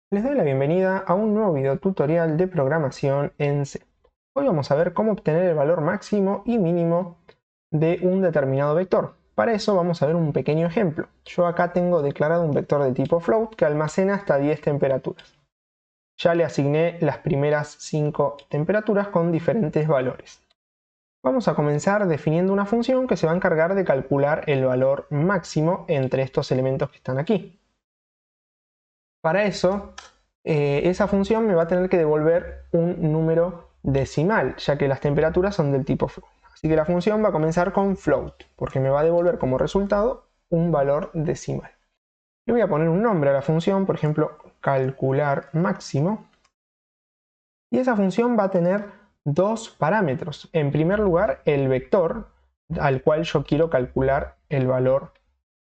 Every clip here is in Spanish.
Les doy la bienvenida a un nuevo video tutorial de programación en C. Hoy vamos a ver cómo obtener el valor máximo y mínimo de un determinado vector. Para eso vamos a ver un pequeño ejemplo. Yo acá tengo declarado un vector de tipo float que almacena hasta 10 temperaturas. Ya le asigné las primeras 5 temperaturas con diferentes valores. Vamos a comenzar definiendo una función que se va a encargar de calcular el valor máximo entre estos elementos que están aquí. Para eso, esa función me va a tener que devolver un número decimal, ya que las temperaturas son del tipo float. Así que la función va a comenzar con float, porque me va a devolver como resultado un valor decimal. Le voy a poner un nombre a la función, por ejemplo, calcular máximo. Y esa función va a tener dos parámetros. En primer lugar, el vector al cual yo quiero calcular el valor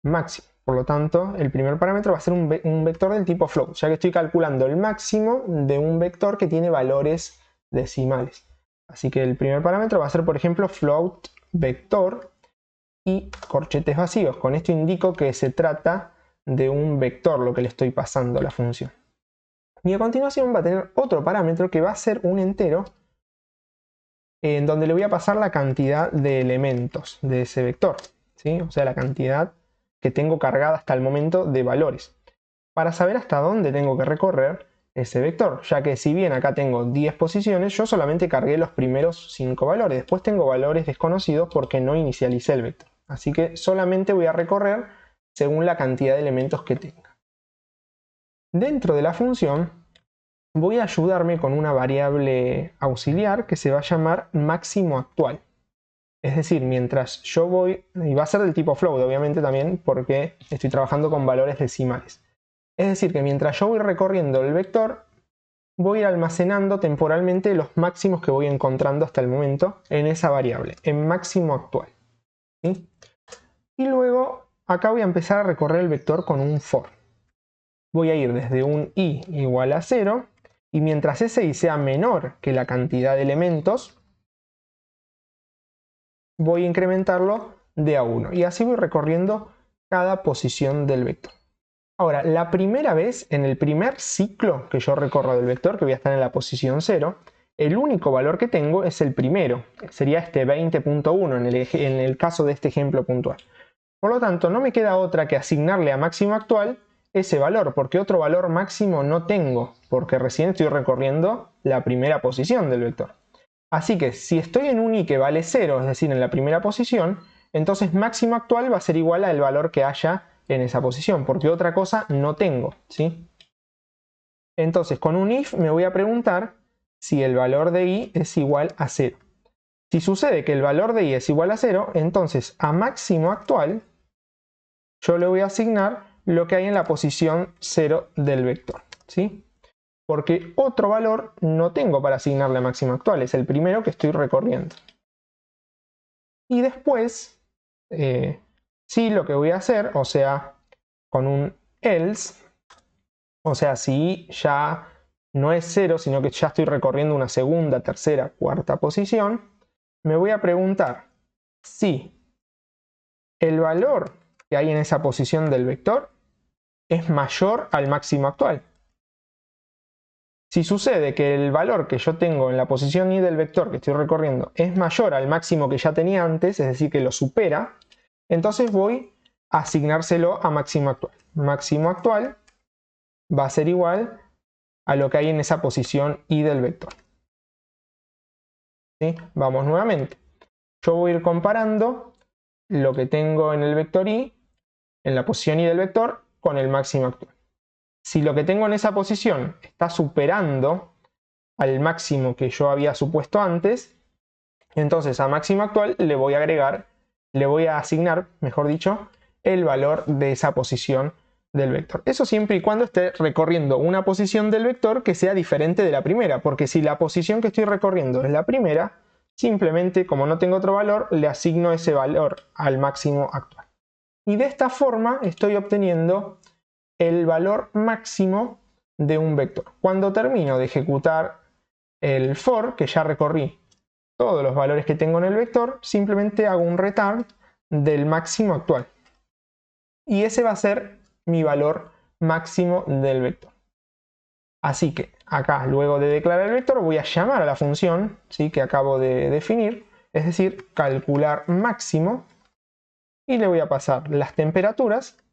máximo. Por lo tanto, el primer parámetro va a ser un vector del tipo float, ya que estoy calculando el máximo de un vector que tiene valores decimales. Así que el primer parámetro va a ser, por ejemplo, float vector y corchetes vacíos. Con esto indico que se trata de un vector lo que le estoy pasando a la función. Y a continuación va a tener otro parámetro que va a ser un entero en donde le voy a pasar la cantidad de elementos de ese vector, ¿sí? O sea, la cantidad que tengo cargada hasta el momento de valores, para saber hasta dónde tengo que recorrer ese vector, ya que si bien acá tengo 10 posiciones, yo solamente cargué los primeros 5 valores, después tengo valores desconocidos porque no inicialicé el vector, así que solamente voy a recorrer según la cantidad de elementos que tenga. Dentro de la función voy a ayudarme con una variable auxiliar que se va a llamar máximo actual. Es decir, mientras yo voy, y va a ser del tipo float obviamente también porque estoy trabajando con valores decimales. Es decir, que mientras yo voy recorriendo el vector, voy a ir almacenando temporalmente los máximos que voy encontrando hasta el momento en esa variable, en máximo actual. ¿Sí? Y luego acá voy a empezar a recorrer el vector con un for. Voy a ir desde un i igual a 0 y mientras ese i sea menor que la cantidad de elementos, voy a incrementarlo de a 1 y así voy recorriendo cada posición del vector. Ahora, la primera vez, en el primer ciclo que yo recorro del vector, que voy a estar en la posición 0, el único valor que tengo es el primero, sería este 20.1 en el caso de este ejemplo puntual. Por lo tanto, no me queda otra que asignarle a máximo actual ese valor, porque otro valor máximo no tengo, porque recién estoy recorriendo la primera posición del vector. Así que si estoy en un i que vale 0, es decir, en la primera posición, entonces máximo actual va a ser igual al valor que haya en esa posición, porque otra cosa no tengo, ¿sí? Entonces con un if me voy a preguntar si el valor de i es igual a 0. Si sucede que el valor de i es igual a 0, entonces a máximo actual yo le voy a asignar lo que hay en la posición 0 del vector, ¿sí? Porque otro valor no tengo para asignarle a máximo actual, es el primero que estoy recorriendo. Y después, sí, lo que voy a hacer, o sea, con un else, o sea, si ya no es 0, sino que ya estoy recorriendo una segunda, tercera, cuarta posición, me voy a preguntar si el valor que hay en esa posición del vector es mayor al máximo actual. Si sucede que el valor que yo tengo en la posición i del vector que estoy recorriendo es mayor al máximo que ya tenía antes, es decir, que lo supera, entonces voy a asignárselo a máximo actual. Máximo actual va a ser igual a lo que hay en esa posición i del vector. ¿Sí? Vamos nuevamente. Yo voy a ir comparando lo que tengo en el vector i, en la posición i del vector, con el máximo actual. Si lo que tengo en esa posición está superando al máximo que yo había supuesto antes, entonces a máximo actual le voy a agregar, le voy a asignar, mejor dicho, el valor de esa posición del vector. Eso siempre y cuando esté recorriendo una posición del vector que sea diferente de la primera, porque si la posición que estoy recorriendo es la primera, simplemente como no tengo otro valor, le asigno ese valor al máximo actual. Y de esta forma estoy obteniendo el valor máximo de un vector. Cuando termino de ejecutar el for, que ya recorrí todos los valores que tengo en el vector, simplemente hago un return del máximo actual. Y ese va a ser mi valor máximo del vector. Así que acá, luego de declarar el vector, voy a llamar a la función, ¿sí?, que acabo de definir, es decir, calcular máximo, y le voy a pasar las temperaturas,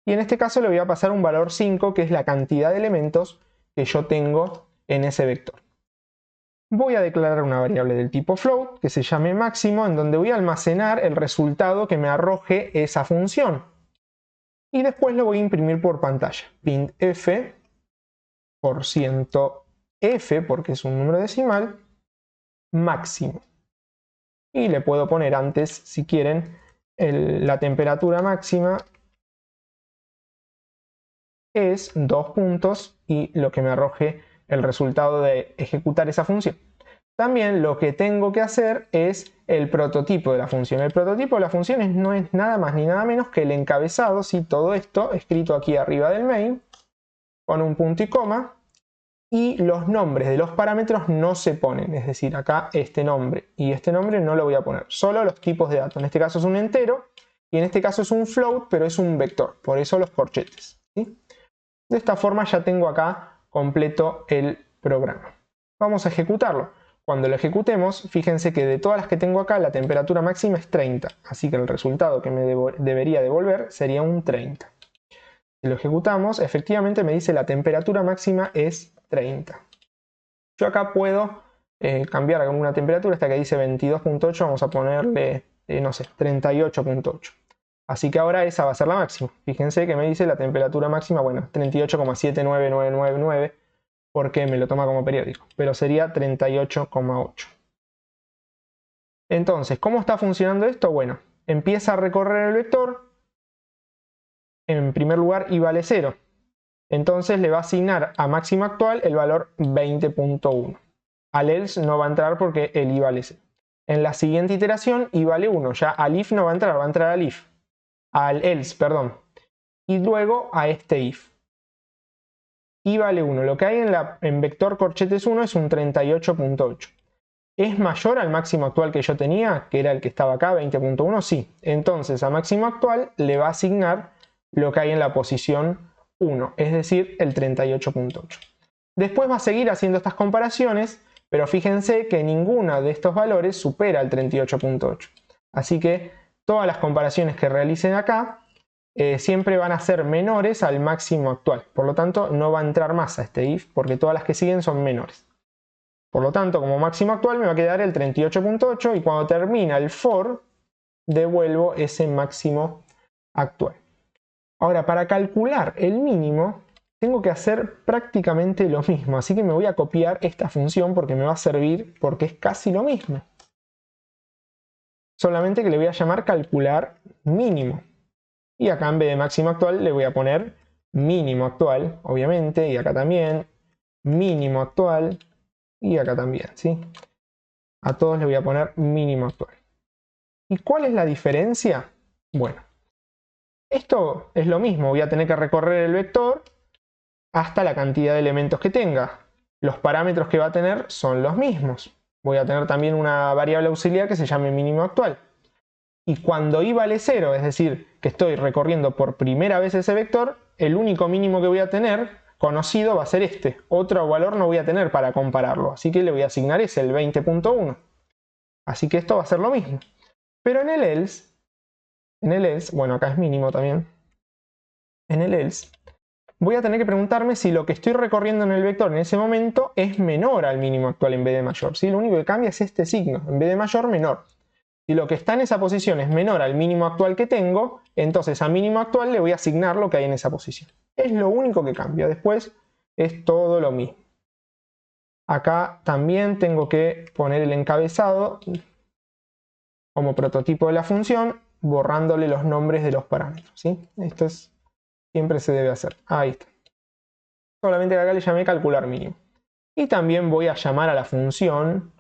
y en este caso le voy a pasar un valor 5, que es la cantidad de elementos que yo tengo en ese vector. Voy a declarar una variable del tipo float, que se llame máximo, en donde voy a almacenar el resultado que me arroje esa función. Y después lo voy a imprimir por pantalla. printf %f, porque es un número decimal, máximo. Y le puedo poner antes, si quieren, la temperatura máxima es 2 puntos y lo que me arroje el resultado de ejecutar esa función. También lo que tengo que hacer es el prototipo de la función. El prototipo de la función no es nada más ni nada menos que el encabezado, ¿sí?, todo esto escrito aquí arriba del main, con un punto y coma, y los nombres de los parámetros no se ponen, es decir, acá este nombre y este nombre no lo voy a poner, solo los tipos de datos. En este caso es un entero y en este caso es un float, pero es un vector, por eso los corchetes, ¿sí? De esta forma ya tengo acá completo el programa. Vamos a ejecutarlo. Cuando lo ejecutemos, fíjense que de todas las que tengo acá, la temperatura máxima es 30, así que el resultado que me debería devolver sería un 30. Si lo ejecutamos, efectivamente me dice la temperatura máxima es 30. Yo acá puedo cambiar alguna temperatura, esta que dice 22.8, vamos a ponerle, no sé, 38.8. Así que ahora esa va a ser la máxima. Fíjense que me dice la temperatura máxima, bueno, 38,79999, porque me lo toma como periódico, pero sería 38,8. Entonces, ¿cómo está funcionando esto? Bueno, empieza a recorrer el vector. En primer lugar, i vale 0. Entonces le va a asignar a máximo actual el valor 20.1. Al else no va a entrar porque el i vale 0. En la siguiente iteración, i vale 1. Ya al if no va a entrar al if. Al else, perdón. Y luego a este if. I vale 1. Lo que hay en vector corchetes 1 es un 38.8. ¿Es mayor al máximo actual que yo tenía, que era el que estaba acá, 20.1? Sí. Entonces a máximo actual le va a asignar lo que hay en la posición 1, es decir, el 38.8. Después va a seguir haciendo estas comparaciones, pero fíjense que ninguna de estos valores supera el 38.8. Así que todas las comparaciones que realicen acá siempre van a ser menores al máximo actual. Por lo tanto, no va a entrar más a este if porque todas las que siguen son menores. Por lo tanto, como máximo actual me va a quedar el 38.8 y cuando termina el for, devuelvo ese máximo actual. Ahora, para calcular el mínimo, tengo que hacer prácticamente lo mismo. Así que me voy a copiar esta función porque me va a servir porque es casi lo mismo. Solamente que le voy a llamar calcular mínimo. Y acá en vez de máximo actual le voy a poner mínimo actual, obviamente, y acá también, mínimo actual, y acá también, ¿sí? A todos les voy a poner mínimo actual. ¿Y cuál es la diferencia? Bueno, esto es lo mismo, voy a tener que recorrer el vector hasta la cantidad de elementos que tenga. Los parámetros que va a tener son los mismos. Voy a tener también una variable auxiliar que se llame mínimo actual. Y cuando i vale 0, es decir, que estoy recorriendo por primera vez ese vector, el único mínimo que voy a tener conocido va a ser este. Otro valor no voy a tener para compararlo, así que le voy a asignar ese, el 20.1. Así que esto va a ser lo mismo. Pero en el else, bueno, acá es mínimo también. En el else, voy a tener que preguntarme si lo que estoy recorriendo en el vector en ese momento es menor al mínimo actual en vez de mayor. ¿Sí? Lo único que cambia es este signo. En vez de mayor, menor. Si lo que está en esa posición es menor al mínimo actual que tengo, entonces a mínimo actual le voy a asignar lo que hay en esa posición. Es lo único que cambia. Después es todo lo mismo. Acá también tengo que poner el encabezado como prototipo de la función, borrándole los nombres de los parámetros, ¿sí? Esto siempre se debe hacer. Ahí está. Solamente que acá le llamé calcular mínimo. Y también voy a llamar a la función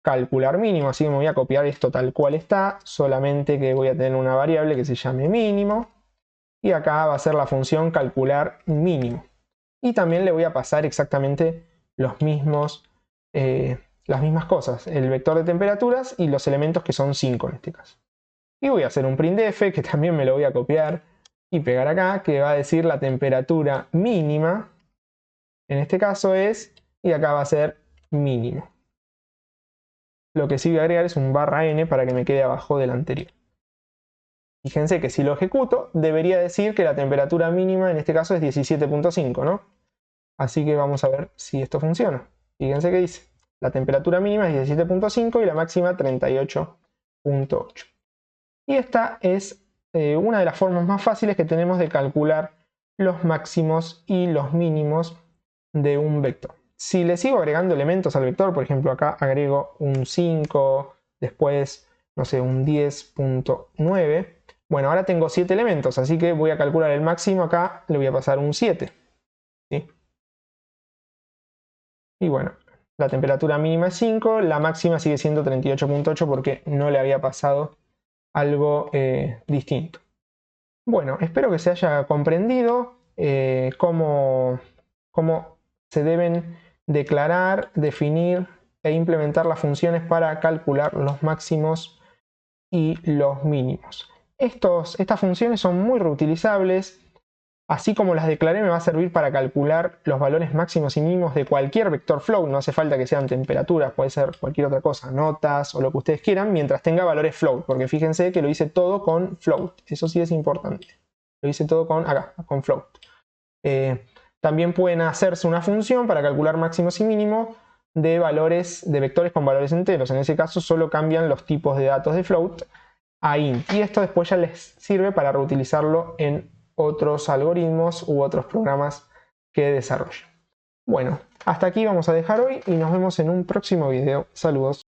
calcular mínimo, así que me voy a copiar esto tal cual está, solamente que voy a tener una variable que se llame mínimo. Y acá va a ser la función calcular mínimo. Y también le voy a pasar exactamente las mismas cosas, el vector de temperaturas y los elementos que son 5 en este caso. Y voy a hacer un printf que también me lo voy a copiar y pegar acá, que va a decir la temperatura mínima en este caso es, y acá va a ser mínimo. Lo que sí voy a agregar es un /n para que me quede abajo del anterior. Fíjense que si lo ejecuto, debería decir que la temperatura mínima en este caso es 17.5, ¿no? Así que vamos a ver si esto funciona. Fíjense que dice, la temperatura mínima es 17.5 y la máxima 38.8. Y esta es una de las formas más fáciles que tenemos de calcular los máximos y los mínimos de un vector. Si le sigo agregando elementos al vector, por ejemplo acá agrego un 5, después, no sé, un 10.9, bueno, ahora tengo 7 elementos, así que voy a calcular el máximo acá, le voy a pasar un 7. ¿Sí? Y bueno, la temperatura mínima es 5, la máxima sigue siendo 38.8 porque no le había pasado algo distinto. Bueno, espero que se haya comprendido cómo se deben declarar, definir e implementar las funciones para calcular los máximos y los mínimos. Estas funciones son muy reutilizables. Así como las declaré, me va a servir para calcular los valores máximos y mínimos de cualquier vector float. No hace falta que sean temperaturas, puede ser cualquier otra cosa, notas o lo que ustedes quieran, mientras tenga valores float. Porque fíjense que lo hice todo con float. Eso sí es importante. Lo hice todo con float. También pueden hacerse una función para calcular máximos y mínimos de valores de vectores con valores enteros. En ese caso solo cambian los tipos de datos de float a int. Y esto después ya les sirve para reutilizarlo en otros algoritmos u otros programas que desarrollen. Bueno, hasta aquí vamos a dejar hoy y nos vemos en un próximo video. Saludos.